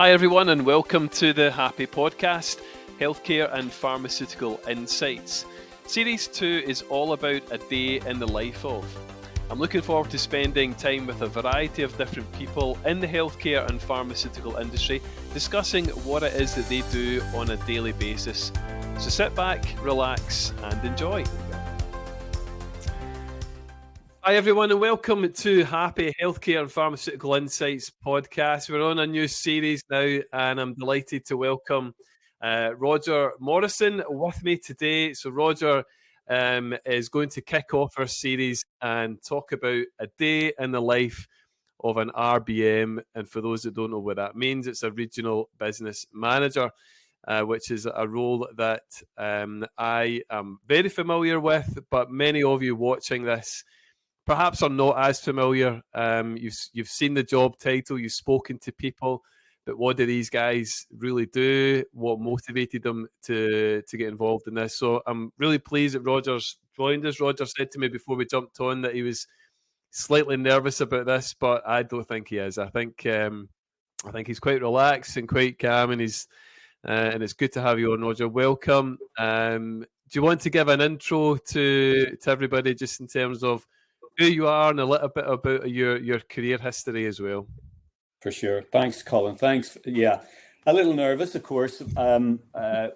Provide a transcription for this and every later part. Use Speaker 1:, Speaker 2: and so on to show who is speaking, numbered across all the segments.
Speaker 1: Hi everyone and welcome to the HaPi Podcast, Healthcare and Pharmaceutical Insights. Series 2 is all about a day in the life of. I'm looking forward to spending time with a variety of different people in the healthcare and pharmaceutical industry, discussing what it is that they do on a daily basis. So sit back, relax and enjoy. Hi everyone and welcome to HaPi Healthcare and Pharmaceutical Insights podcast. We're on a new series now and I'm delighted to welcome Roger Morrison with me today. So Roger is going to kick off our series and talk about a day in the life of an RBM. And for those that don't know what that means, it's a Regional Business Manager, which is a role that I am very familiar with, but many of you watching this perhaps are not as familiar. You've seen the job title, you've spoken to people, but what do these guys really do? What motivated them to get involved in this? So I'm really pleased that Roger's joined us. Roger said to me before we jumped on that he was slightly nervous about this, but I don't think he is. I think he's quite relaxed and quite calm, and and it's good to have you on, Roger. Welcome. Do you want to give an intro to everybody, just in terms of who you are and a little bit about your career history as well?
Speaker 2: For sure. Thanks, Colin. Thanks. Yeah, a little nervous, of course. I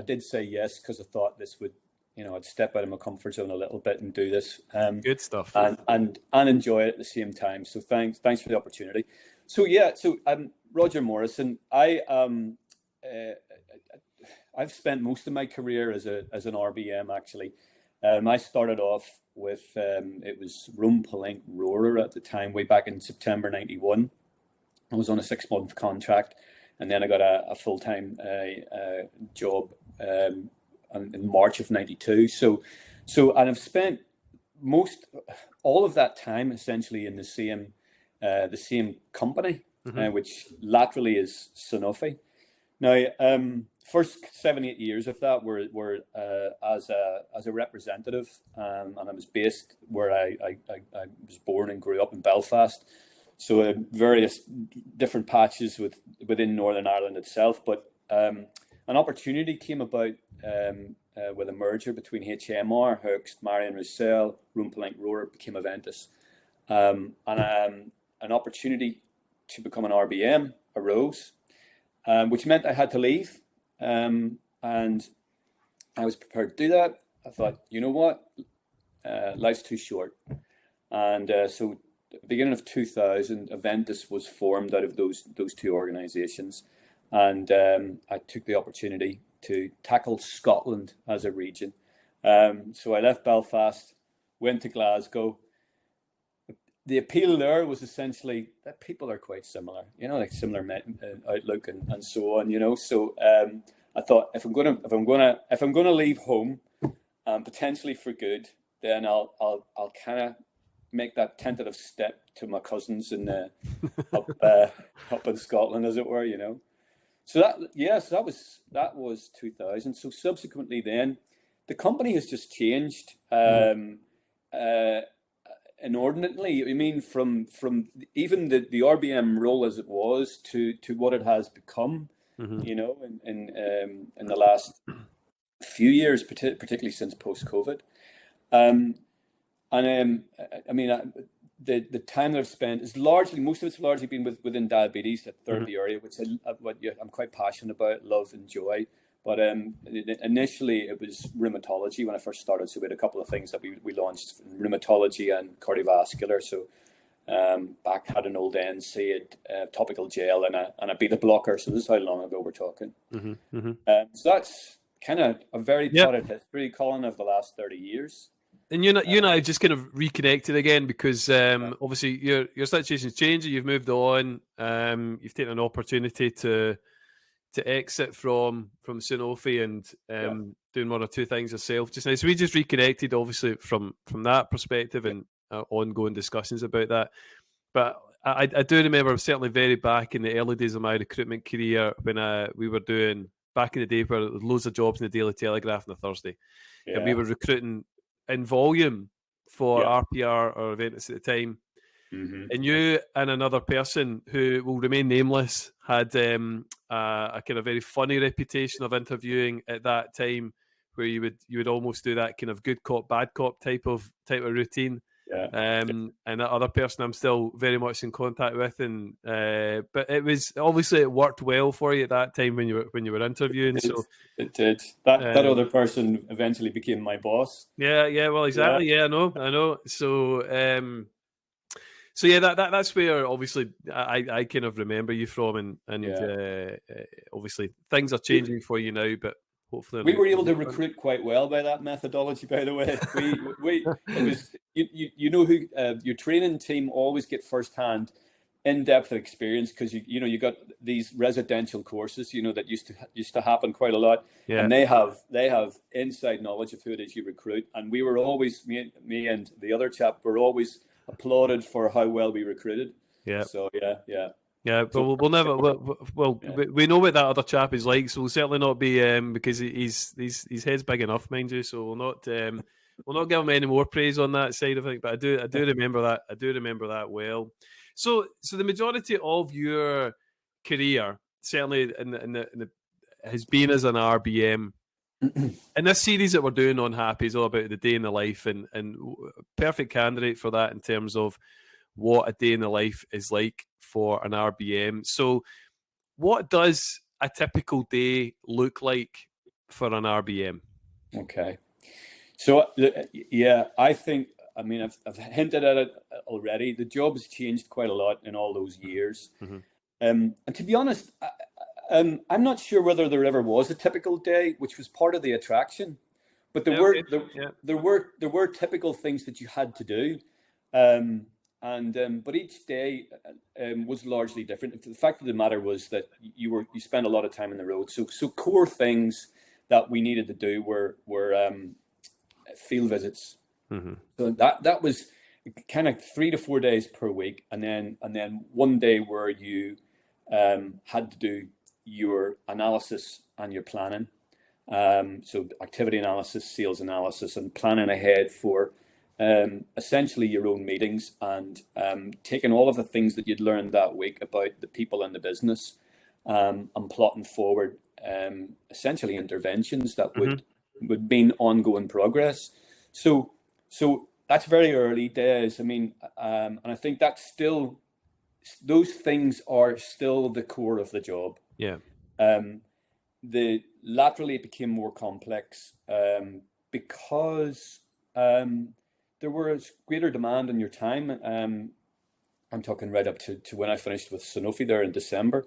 Speaker 2: did say yes because I thought this would, I'd step out of my comfort zone a little bit and do this.
Speaker 1: Good stuff.
Speaker 2: And enjoy it at the same time. So thanks for the opportunity. So Roger Morrison. I've spent most of my career as an RBM actually. I started off with it was Rumpelink Rohrer at the time, way back in September '91. I was on a 6-month contract, and then I got a full-time job in March of '92. So and I've spent all of that time essentially in the same company, which laterally is Sanofi. Now, first 7-8 years of that were as a representative, and I was based where I was born and grew up in Belfast. So various different patches within Northern Ireland itself. But an opportunity came about with a merger between HMR, Hoechst, Marion Roussel, Rumpelink Rohrer became Aventis, and an opportunity to become an RBM arose, which meant I had to leave. And I was prepared to do that. I thought, you know what, life's too short. And so at the beginning of 2000, Aventis was formed out of those two organizations. And I took the opportunity to tackle Scotland as a region. So I left Belfast, went to Glasgow. The appeal there was essentially that people are quite similar, like similar outlook and so on, So I thought if I'm gonna leave home, potentially for good, then I'll kind of make that tentative step to my cousins in up in Scotland, as it were, So that was 2000. So subsequently, then the company has just changed. Inordinately. I mean, from even the RBM role as it was to what it has become, in the last few years, particularly since post-COVID. The time that I've spent is most of it's largely been within diabetes, that therapy area, which I'm quite passionate about, love, enjoy. But initially it was rheumatology when I first started. So we had a couple of things that we launched, rheumatology and cardiovascular. So back had an old NSAID, topical gel and a beta blocker. So this is how long ago we're talking. So that's kind of a very potted history, Colin, of the last 30 years.
Speaker 1: And you and I just kind of reconnected again because obviously your situation's changed. You've moved on. You've taken an opportunity to exit from Sanofi and doing one or two things yourself just now. So we just reconnected, obviously, from that perspective and ongoing discussions about that. But I do remember, I was certainly very back in the early days of my recruitment career when we were doing, back in the day where there was loads of jobs in the Daily Telegraph on a Thursday. And we were recruiting in volume for RPR or Aventis at the time. And you and another person who will remain nameless had a kind of very funny reputation of interviewing at that time, where you would almost do that kind of good cop bad cop type of routine.
Speaker 2: Yeah.
Speaker 1: And that other person I'm still very much in contact with, and but it was obviously it worked well for you at that time when you were interviewing.
Speaker 2: It did. That other person eventually became my boss.
Speaker 1: Yeah, well, exactly. Yeah, I know. So yeah, that's where obviously I kind of remember you from, and obviously things are changing for you now, but hopefully
Speaker 2: we were able to recruit quite well by that methodology. By the way, it was you know who your training team always get firsthand in-depth experience, because you got these residential courses that used to happen quite a lot, and they have inside knowledge of who it is you recruit, and we were always me and the other chap were always applauded for how well we recruited.
Speaker 1: Yeah.
Speaker 2: So yeah.
Speaker 1: Yeah, but we'll never. We know what that other chap is like, so we'll certainly not be because his head's big enough, mind you. So we'll not give him any more praise on that side of it. But I do remember that. I do remember that well. So the majority of your career, certainly in the has been as an RBM. And this series that we're doing on HaPi is all about the day in the life, and perfect candidate for that in terms of what a day in the life is like for an RBM. So what does a typical day look like for an RBM?
Speaker 2: Okay. So, yeah, I mean, I've hinted at it already. The job has changed quite a lot in all those years.
Speaker 1: Mm-hmm.
Speaker 2: And to be honest, I'm not sure whether there ever was a typical day, which was part of the attraction. But there were typical things that you had to do. But each day was largely different. The fact of the matter was that you spent a lot of time on the road. So core things that we needed to do were field visits.
Speaker 1: Mm-hmm.
Speaker 2: So that was kind of 3 to 4 days per week, and then one day where you had to do your analysis and your planning. So activity analysis, sales analysis, and planning ahead for essentially your own meetings, and taking all of the things that you'd learned that week about the people in the business, and plotting forward essentially interventions that would mean ongoing progress. So that's very early days. I mean, and I think that's still, those things are still the core of the job.
Speaker 1: Yeah.
Speaker 2: Laterally it became more complex because there was greater demand on your time. I'm talking right up to when I finished with Sanofi there in December.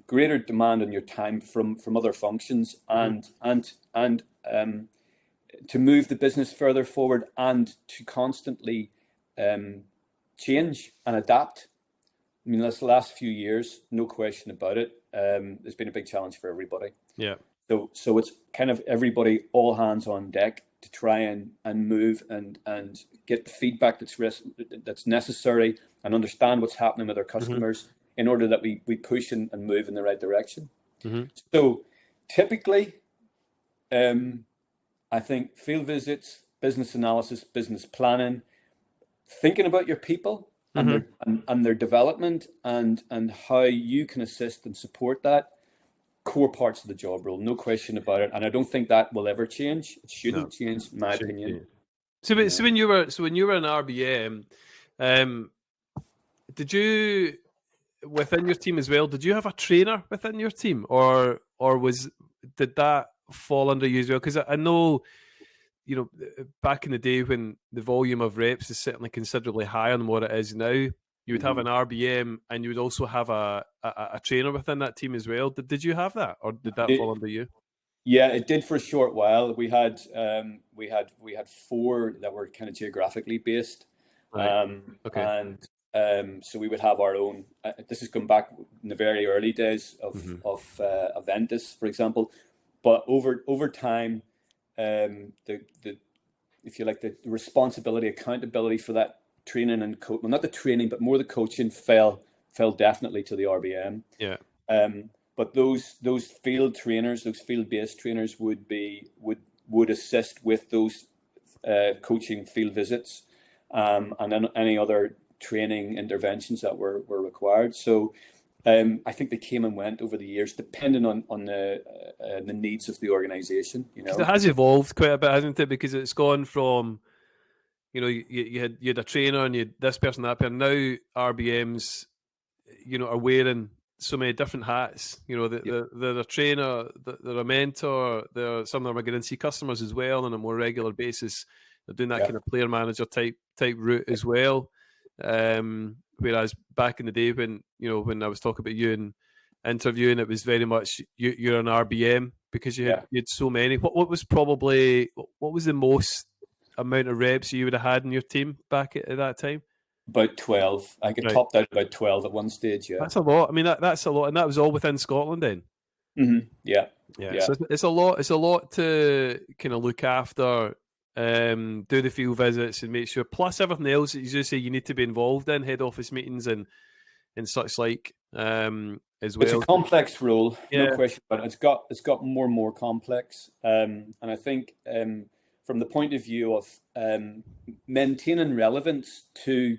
Speaker 2: Greater demand on your time from other functions, and to move the business further forward, and to constantly change and adapt. I mean, the last few years, no question about it, there's been a big challenge for everybody.
Speaker 1: Yeah.
Speaker 2: So it's kind of everybody, all hands on deck to try and move and get the feedback that's necessary, and understand what's happening with our customers in order that we push and move in the right direction. So typically, I think field visits, business analysis, business planning, thinking about your people and their development, and how you can assist and support that, core parts of the job role, no question about it. And I don't think that will ever change. It shouldn't change, in my opinion.
Speaker 1: So when you were an RBM, did you, within your team as well, did you have a trainer within your team, or did that fall under you as well? Because I know, back in the day when the volume of reps is certainly considerably higher than what it is now, you would have an RBM, and you would also have a trainer within that team as well. Did you have that, or did that fall under you?
Speaker 2: Yeah, it did for a short while. We had 4 that were kind of geographically based,
Speaker 1: right. Okay.
Speaker 2: And so we would have our own. This has come back in the very early days of Aventus, for example. But over time, if you like, the responsibility, accountability for that training and not the training, but more the coaching fell definitely to the RBM.
Speaker 1: Yeah.
Speaker 2: But those field trainers, those field-based trainers would assist with those coaching field visits, and then any other training interventions that were required. So I think they came and went over the years, depending on the needs of the organization. You know,
Speaker 1: it has evolved quite a bit, hasn't it? Because it's gone from, you had a trainer and you had this person, that person. Now RBMs, are wearing so many different hats. They're a trainer, they're a mentor. Some of them are going to see customers as well on a more regular basis. They're doing that kind of player manager type route as well. Whereas back in the day when I was talking about you and interviewing, it was very much you're an RBM because you had so many. What was the most amount of reps you would have had in your team back at that time?
Speaker 2: About 12. I got topped out about 12 at one stage. Yeah,
Speaker 1: that's a lot. I mean, that's a lot, and that was all within Scotland then.
Speaker 2: Mm-hmm. Yeah.
Speaker 1: So it's a lot. It's a lot to kind of look after, do the field visits and make sure. Plus everything else that you just say you need to be involved in, head office meetings and such like, as well.
Speaker 2: It's a complex role, no question, but it's got more and more complex. And I think from the point of view of maintaining relevance to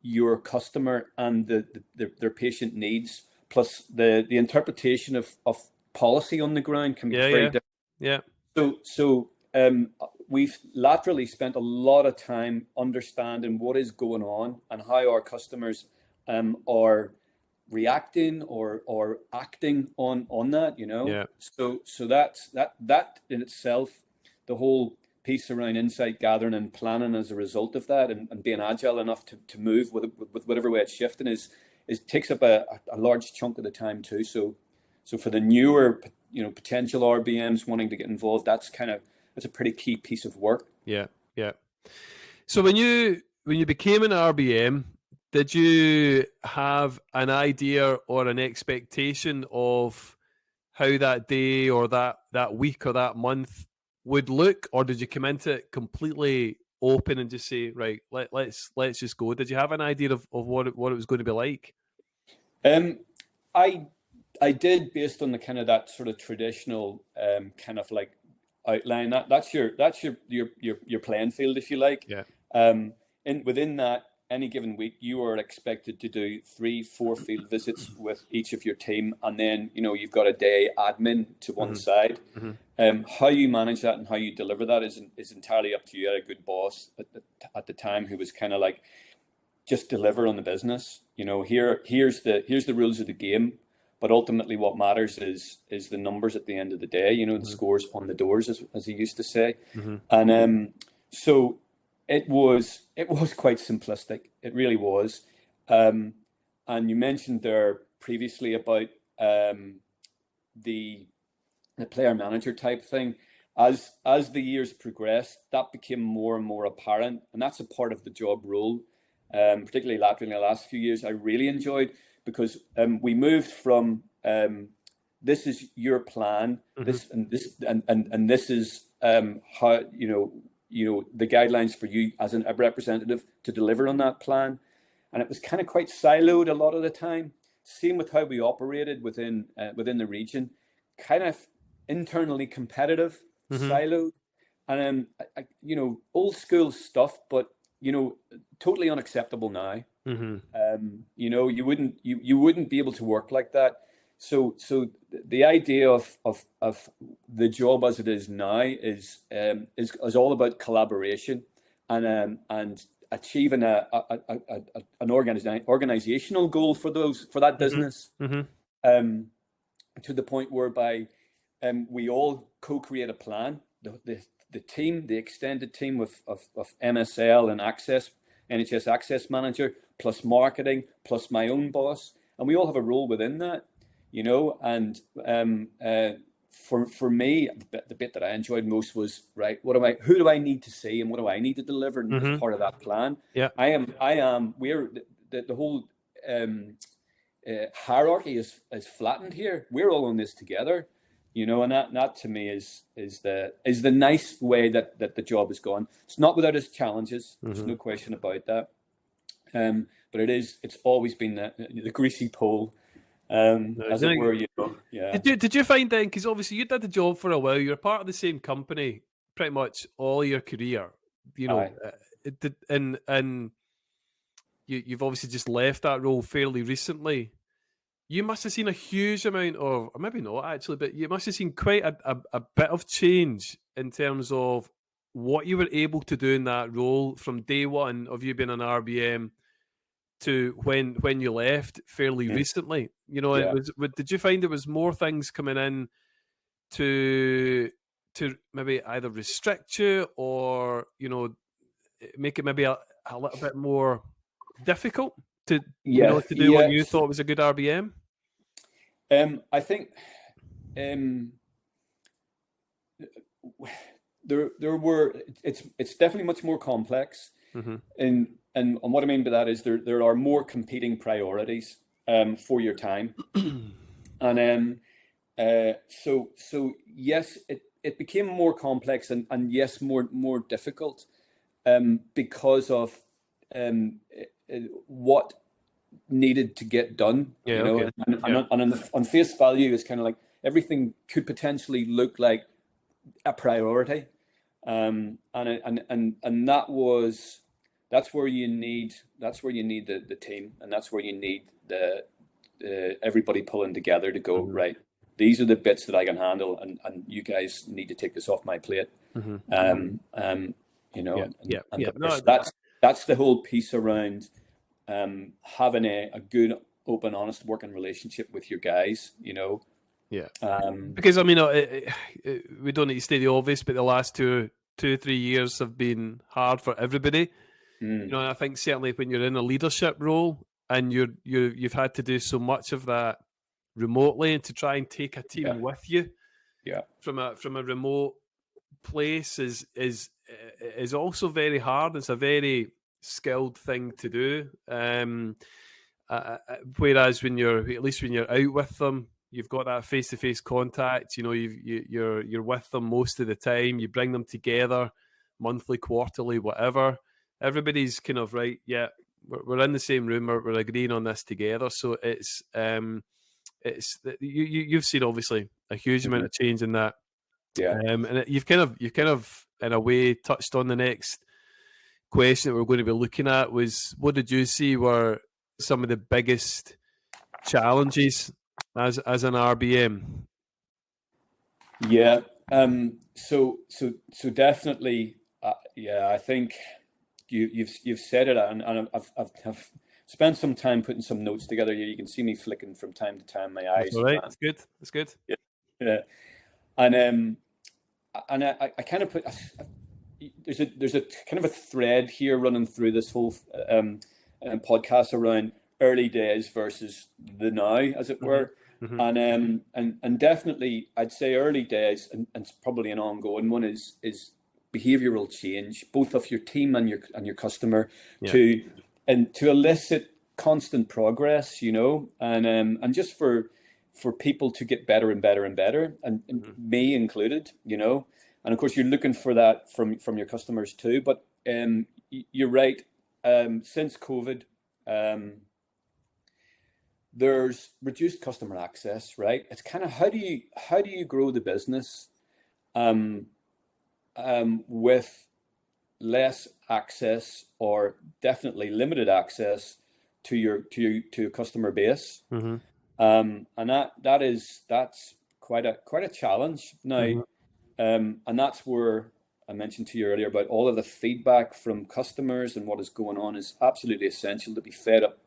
Speaker 2: your customer and their patient needs, plus the interpretation of policy on the ground can be very different.
Speaker 1: Yeah.
Speaker 2: So we've laterally spent a lot of time understanding what is going on and how our customers are reacting or acting on that, So that's that in itself, the whole piece around insight gathering and planning as a result of that, and being agile enough to move with whatever way it's shifting is takes up a large chunk of the time too. So for the newer potential RBMs wanting to get involved, that's a pretty key piece of work.
Speaker 1: Yeah. So when you became an RBM, did you have an idea or an expectation of how that day or that week or that month would look, or did you come into it completely open and just say, right, let's just go? Did you have an idea of what it was going to be like?
Speaker 2: I did, based on the kind of that sort of traditional kind of like outline. That's your playing field, if you like.
Speaker 1: Yeah.
Speaker 2: And within that, any given week, you are expected to do 3-4 field visits with each of your team, and then you've got a day admin to one side. How you manage that and how you deliver that is entirely up to you. I had a good boss at the time who was kind of like, just deliver on the business. Here's the rules of the game, but ultimately what matters is the numbers at the end of the day. The scores on the doors, as he used to say. And so it was quite simplistic. It really was. And you mentioned there previously about the player manager type thing. As the years progressed, that became more and more apparent, and that's a part of the job role. Particularly later in the last few years, I really enjoyed, because we moved from this is your plan, this and this is how the guidelines for you as a representative to deliver on that plan, and it was kind of quite siloed a lot of the time. Same with how we operated within the region, kind of internally competitive, siloed, and old school stuff, but totally unacceptable now. You wouldn't be able to work like that. So the idea of the job as it is now is all about collaboration and achieving an organizational goal for that business, to the point whereby we all co-create a plan. The team, the extended team of MSL and NHS Access Manager, plus marketing, plus my own boss, and we all have a role within that, And for me, the bit that I enjoyed most was, right, who do I need to see, and what do I need to deliver as part of that plan?
Speaker 1: Yeah,
Speaker 2: we're the whole hierarchy is flattened here. We're all on this together. And that to me is the nice way that the job has gone. It's not without its challenges. There's no question about that. But it's always been the greasy pole, as it were. Yeah.
Speaker 1: Did you find then? Because obviously you did the job for a while. You're part of the same company pretty much all your career. And you've obviously just left that role fairly recently. you must have seen a huge amount of, or maybe not actually, but you must have seen quite a bit of change in terms of what you were able to do in that role from day one of you being an RBM to when you left fairly recently. You know, it
Speaker 2: Yeah.
Speaker 1: was. Did you find there was more things coming in to maybe either restrict you or, you know, make it maybe a little bit more difficult to, you know,
Speaker 2: Yeah.
Speaker 1: to do what
Speaker 2: Yeah.
Speaker 1: you thought was a good RBM?
Speaker 2: I think there were it's definitely much more complex.
Speaker 1: Mm-hmm.
Speaker 2: And what I mean by that is there are more competing priorities for your time. And so yes, it became more complex and yes, more difficult because of what needed to get done,
Speaker 1: Yeah.
Speaker 2: you know.
Speaker 1: Okay.
Speaker 2: And on face value, it's kind of like everything could potentially look like a priority, and that's where you need the team, and that's where you need the everybody pulling together to go,
Speaker 1: Mm-hmm.
Speaker 2: right, these are the bits that I can handle, and you guys need to take this off my plate.
Speaker 1: Mm-hmm.
Speaker 2: You know,
Speaker 1: Yeah.
Speaker 2: no, that's the whole piece around having a good, open, honest working relationship with your guys, you know.
Speaker 1: Yeah. Because I mean, we don't need to state the obvious, but the last 3 years have been hard for everybody. You know, and I think certainly when you're in a leadership role and you've had to do so much of that remotely, and to try and take a team with you from a remote place is also very hard. It's a very skilled thing to do. Whereas when you're out with them, you've got that face to face contact. You know, you're with them most of the time. You bring them together, monthly, quarterly, whatever. Everybody's kind of right. Yeah, we're in the same room. We're agreeing on this together. So you've seen obviously a huge amount of change in that.
Speaker 2: Yeah.
Speaker 1: And you've kind of in a way touched on the next question that we're going to be looking at. Was what did you see were some of the biggest challenges as an RBM?
Speaker 2: Yeah. So definitely. Yeah. I think you've said it, and I've spent some time putting some notes together. You can see me flicking from time to time. My eyes.
Speaker 1: That's all right. That's good. That's good.
Speaker 2: Yeah. And I kind of put there's a kind of a thread here running through this whole podcast around early days versus the now, as it were.
Speaker 1: Mm-hmm.
Speaker 2: And definitely I'd say early days, and it's probably an ongoing one, is behavioral change, both of your team and your customer, to elicit constant progress, you know, and just for people to get better and better and better, and me included, you know. And of course, you're looking for that from your customers too. But you're right. Since COVID, there's reduced customer access. Right? It's kind of how do you grow the business with less access, or definitely limited access to your customer base.
Speaker 1: Mm-hmm.
Speaker 2: And that's quite a challenge now. And that's where I mentioned to you earlier about all of the feedback from customers, and what is going on is absolutely essential to be fed up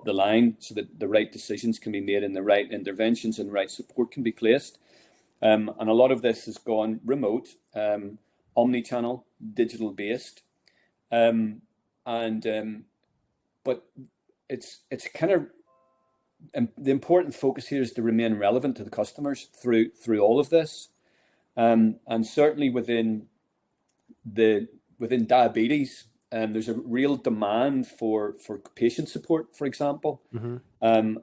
Speaker 2: the line, so that the right decisions can be made, and the right interventions and right support can be placed. And a lot of this has gone remote, omni-channel, digital based, but it's kind of, the important focus here is to remain relevant to the customers through all of this. And certainly within diabetes, there's a real demand for patient support, for example. And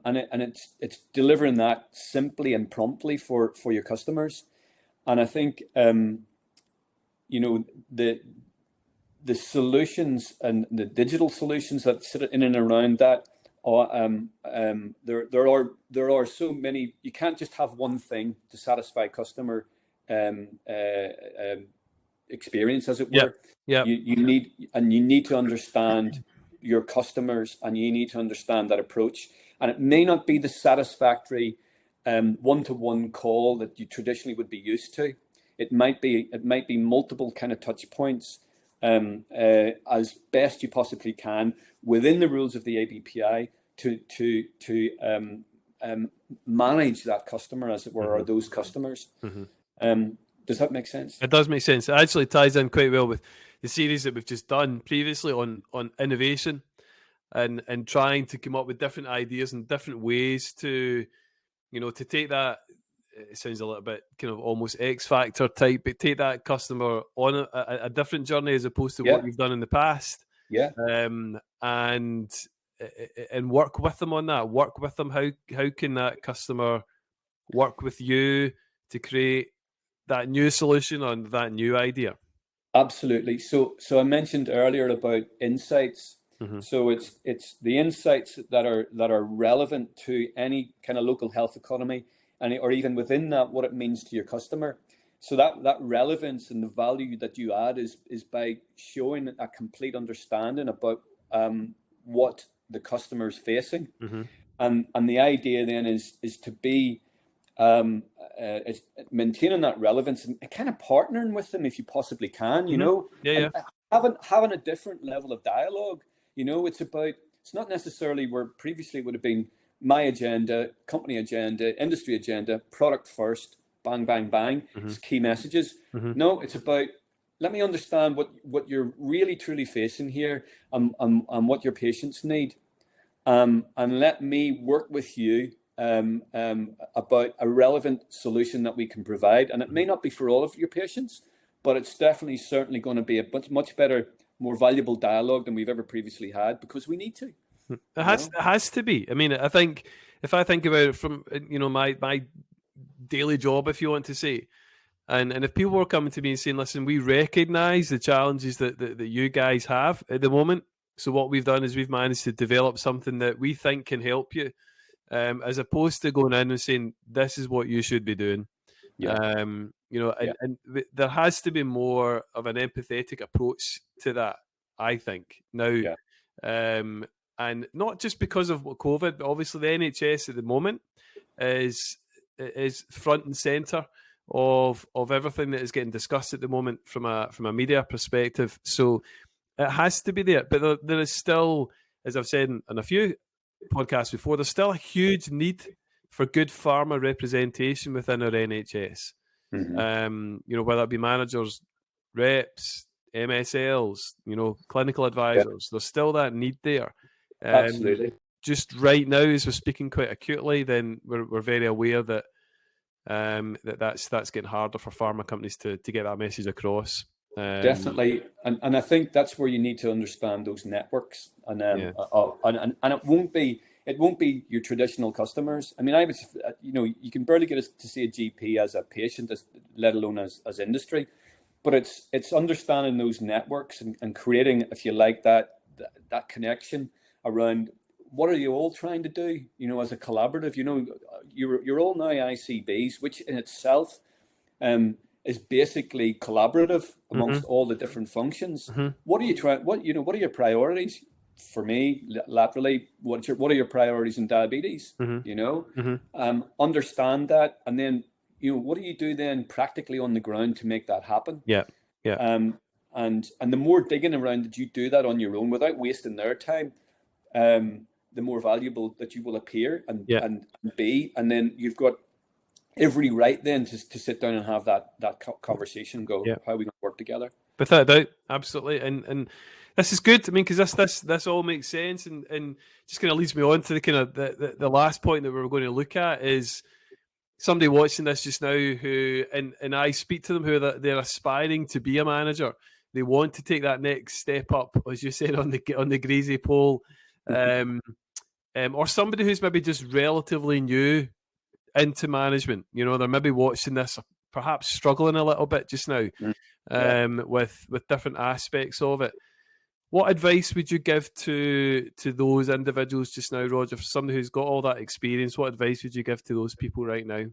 Speaker 2: it's delivering that simply and promptly for your customers. And I think you know, the solutions and the digital solutions that sit in and around that, there are so many. You can't just have one thing to satisfy customer experience, as it were. You need to understand your customers, and you need to understand that approach. And it may not be the satisfactory one-to-one call that you traditionally would be used to. It might be multiple kind of touch points as best you possibly can within the rules of the ABPI to manage that customer, as it were, or those customers. Does that make sense?
Speaker 1: It does make sense. It actually ties in quite well with the series that we've just done previously on innovation and trying to come up with different ideas and different ways to, to take that. It sounds a little bit kind of almost X Factor type, but take that customer on a different journey as opposed to what you've done in the past.
Speaker 2: Yeah.
Speaker 1: And work with them on that. Work with them. How can that customer work with you to create that new solution on that new idea?
Speaker 2: Absolutely. So I mentioned earlier about insights. So it's the insights that are relevant to any kind of local health economy, or even within that, what it means to your customer. So that relevance and the value that you add is by showing a complete understanding about what the customer is facing, and the idea then is to be is maintaining that relevance and kind of partnering with them if you possibly can, having a different level of dialogue. It's not necessarily where previously it would have been my agenda, company agenda, industry agenda, product first, bang, bang, bang, it's key messages. No, it's about, let me understand what you're really truly facing here, and what your patients need, and let me work with you about a relevant solution that we can provide. And it may not be for all of your patients, but it's certainly going to be a much better, more valuable dialogue than we've ever previously had, because we need to.
Speaker 1: It has to be. I mean, I think if I think about it from my daily job, if you want to say, and if people were coming to me and saying, "Listen, we recognise the challenges that you guys have at the moment. So what we've done is we've managed to develop something that we think can help you," as opposed to going in and saying, "This is what you should be doing." And there has to be more of an empathetic approach to that, I think now. And not just because of COVID, but obviously the NHS at the moment is front and centre of everything that is getting discussed at the moment from a media perspective. So it has to be there. But there is still, as I've said in a few podcasts before, there's still a huge need for good pharma representation within our NHS. Whether it be managers, reps, MSLs, clinical advisors, there's still that need there.
Speaker 2: Absolutely.
Speaker 1: Just right now, as we're speaking quite acutely, then we're very aware that that's getting harder for pharma companies to get that message across.
Speaker 2: Definitely, and I think that's where you need to understand those networks, and it won't be your traditional customers. I mean, you can barely get to see a GP as a patient, let alone as industry, but it's understanding those networks and creating, if you like, that connection around what are you all trying to do, as a collaborative. You're all now ICBs, which in itself is basically collaborative amongst all the different functions. What are you trying? What are your priorities? For me, laterally, what are your priorities in diabetes? Understand that, and then what do you do then practically on the ground to make that happen? And the more digging around that you do that on your own without wasting their time, the more valuable that you will appear and be. And then you've got every right then to sit down and have that conversation. How are we going to work together?
Speaker 1: Without a doubt, absolutely. And this is good. I mean, because this all makes sense, and just kind of leads me on to the kind of the last point that we're going to look at is somebody watching this just now who, and I speak to them, who they're aspiring to be a manager. They want to take that next step up, as you said, on the greasy pole, or somebody who's maybe just relatively new into management. They're maybe watching this, perhaps struggling a little bit just now, with different aspects of it. What advice would you give to those individuals just now, Roger? For somebody who's got all that experience, what advice would you give to those people right now?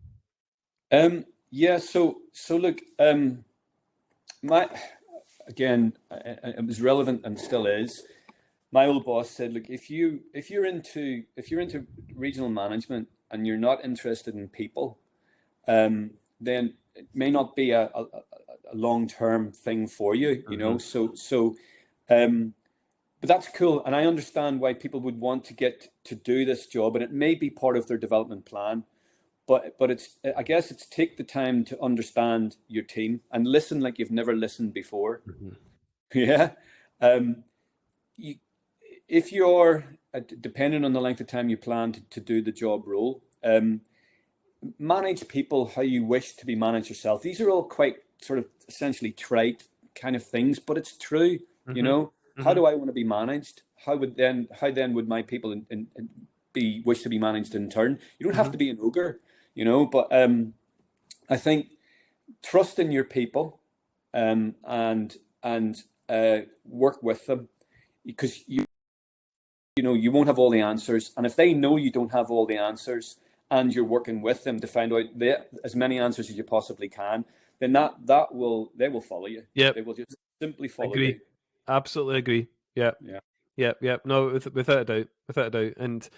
Speaker 2: So look, it was relevant and still is. my old boss said, look, if you're into regional management and you're not interested in people, then it may not be a long-term thing for you, you know. But that's cool, and I understand why people would want to get to do this job, and it may be part of their development plan. But I guess it's take the time to understand your team and listen like you've never listened before. Yeah. If you're depending on the length of time you plan to do the job role, manage people how you wish to be managed yourself. These are all quite sort of essentially trite kind of things, but it's true. You know, how do I want to be managed? How then would my people wish to be managed in turn? You don't have to be an ogre, you know, but I think trust in your people and work with them, because you know you won't have all the answers, and if they know you don't have all the answers and you're working with them to find out as many answers as you possibly can, then they will follow you.
Speaker 1: Yeah,
Speaker 2: they will just simply follow
Speaker 1: agree.
Speaker 2: you.
Speaker 1: Absolutely agree. Yeah. No, without a doubt. And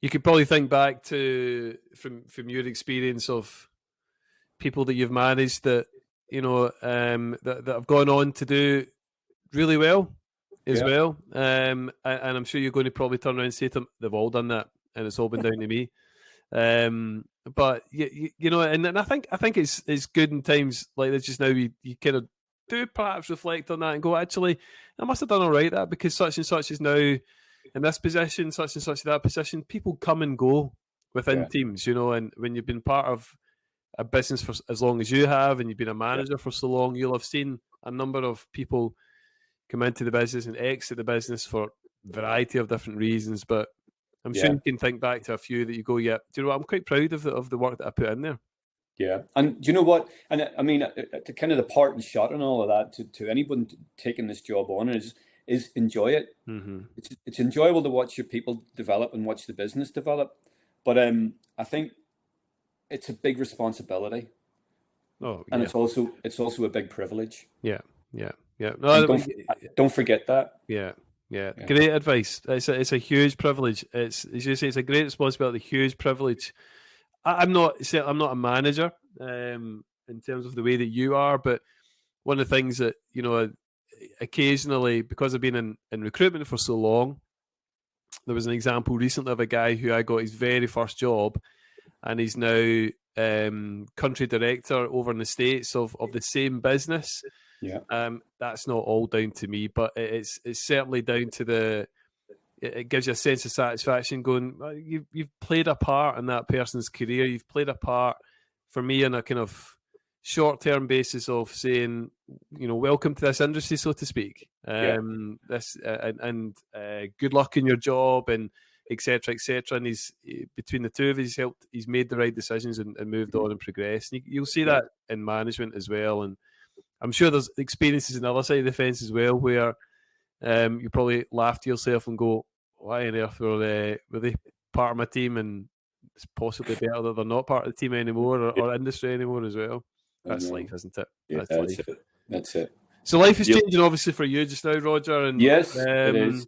Speaker 1: you could probably think back to from your experience of people that you've managed that, you know, that have gone on to do really well as well. And I'm sure you're going to probably turn around and say to them, they've all done that, and it's all been down to me. But you know, and I think it's good in times like this just now. You kind of do perhaps reflect on that and go, actually, I must have done all right that, because such and such is now in this position, such and such in that position. People come and go within teams, you know, and when you've been part of a business for as long as you have, and you've been a manager for so long, you'll have seen a number of people come into the business and exit the business for a variety of different reasons. But I'm sure you can think back to a few that you go, yeah, do you know what? I'm quite proud of the work that I put in there. Yeah,
Speaker 2: and do you know what? And I mean, to kind of the part and shot and all of that, to anyone taking this job on is enjoy it. It's enjoyable to watch your people develop and watch the business develop, but I think it's a big responsibility. And it's also a big privilege.
Speaker 1: Yeah. No,
Speaker 2: don't forget that.
Speaker 1: Yeah. Great advice. It's a huge privilege. It's, as you say, it's a great responsibility, huge privilege. I'm not a manager in terms of the way that you are, but one of the things that, you know, occasionally, because I've been in recruitment for so long, there was an example recently of a guy who I got his very first job, and he's now country director over in the States of the same business. That's not all down to me, but it's certainly down to it gives you a sense of satisfaction going, well, you've played a part in that person's career. You've played a part for me on a kind of short-term basis of saying, you know, welcome to this industry, so to speak. Good luck in your job, and etc. And he's, between the two of us, he's made the right decisions and moved on and progressed. And you'll see that in management as well. And I'm sure there's experiences on the other side of the fence as well, where you probably laugh to yourself and go, why on earth were they part of my team, and it's possibly better that they're not part of the team anymore or industry anymore as well. That's life, isn't it?
Speaker 2: That's it.
Speaker 1: So life is changing, obviously, for you just now, Roger. And
Speaker 2: yes, it is.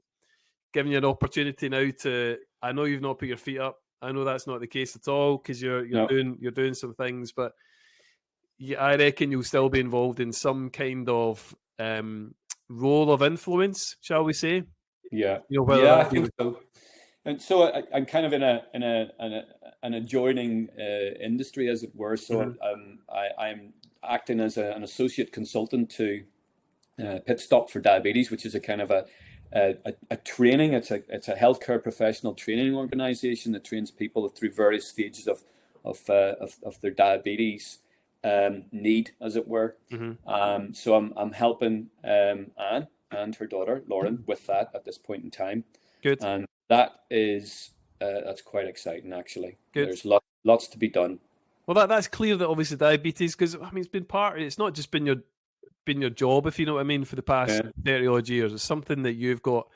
Speaker 1: Giving you an opportunity now to, I know you've not put your feet up. I know that's not the case at all, because you're doing some things, but I reckon you'll still be involved in some kind of role of influence, shall we say?
Speaker 2: Yeah,
Speaker 1: you know,
Speaker 2: I think so. And so I'm kind of in an adjoining industry, as it were. So I'm acting as an associate consultant to Pit Stop for Diabetes, which is a kind of a training. It's a healthcare professional training organization that trains people through various stages of their diabetes need, as it were. So I'm helping Anne and her daughter Lauren with that at this point in time.
Speaker 1: Good.
Speaker 2: And that is that's quite exciting, actually.
Speaker 1: Good.
Speaker 2: There's lots to be done.
Speaker 1: Well, that's clear that obviously diabetes, because I mean it's been it's not just been your job, if you know what I mean, for the past 30 odd years. It's something that you've got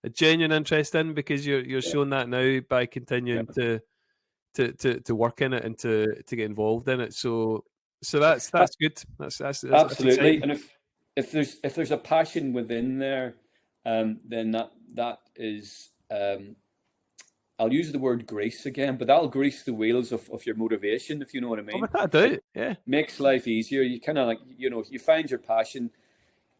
Speaker 1: a genuine interest in, because you're showing that now by continuing to work in it and to get involved in it. So that's good. That's
Speaker 2: absolutely. And if there's a passion within there, then that is, I'll use the word grease again, but that'll grease the wheels of your motivation, if you know what I mean.
Speaker 1: Without a doubt, yeah.
Speaker 2: Makes life easier. You kind of like, you find your passion.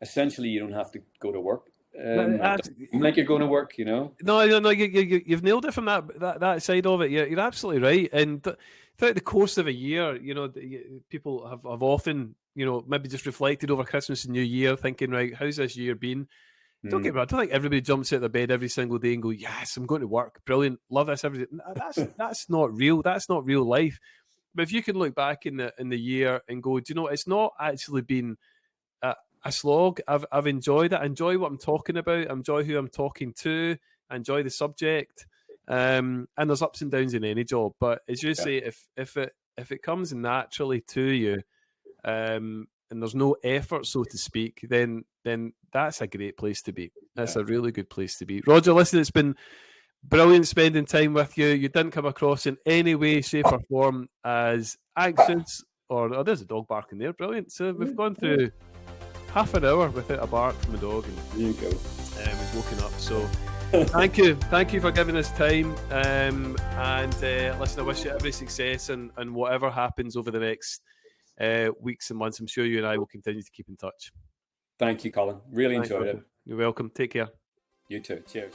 Speaker 2: Essentially, you don't have to go to work. Like you're going to work,
Speaker 1: No, you've nailed it from that side of it. You're absolutely right. And throughout the course of a year, people have often, maybe just reflected over Christmas and New Year, thinking, right, how's this year been? Don't get me wrong, I don't think everybody jumps out of bed every single day and go, yes, I'm going to work, brilliant, love this every day. That's not real. That's not real life. But if you can look back in the year and go, do you know, it's not actually been a slog. I've enjoyed it. I enjoy what I'm talking about. I enjoy who I'm talking to. I enjoy the subject. And there's ups and downs in any job, but as you say, if it comes naturally to you, and there's no effort, so to speak, then that's a great place to be. That's a really good place to be. Roger, listen, it's been brilliant spending time with you. You didn't come across in any way, shape, or form as anxious, or there's a dog barking there. Brilliant. So we've gone through half an hour without a bark from a dog, and
Speaker 2: there you go.
Speaker 1: He's woken up. So thank you for giving us time. And listen, I wish you every success and whatever happens over the next weeks and months. I'm sure you and I will continue to keep in touch.
Speaker 2: Thank you, Colin. Really enjoyed it.
Speaker 1: You're welcome. Take care.
Speaker 2: You too. Cheers.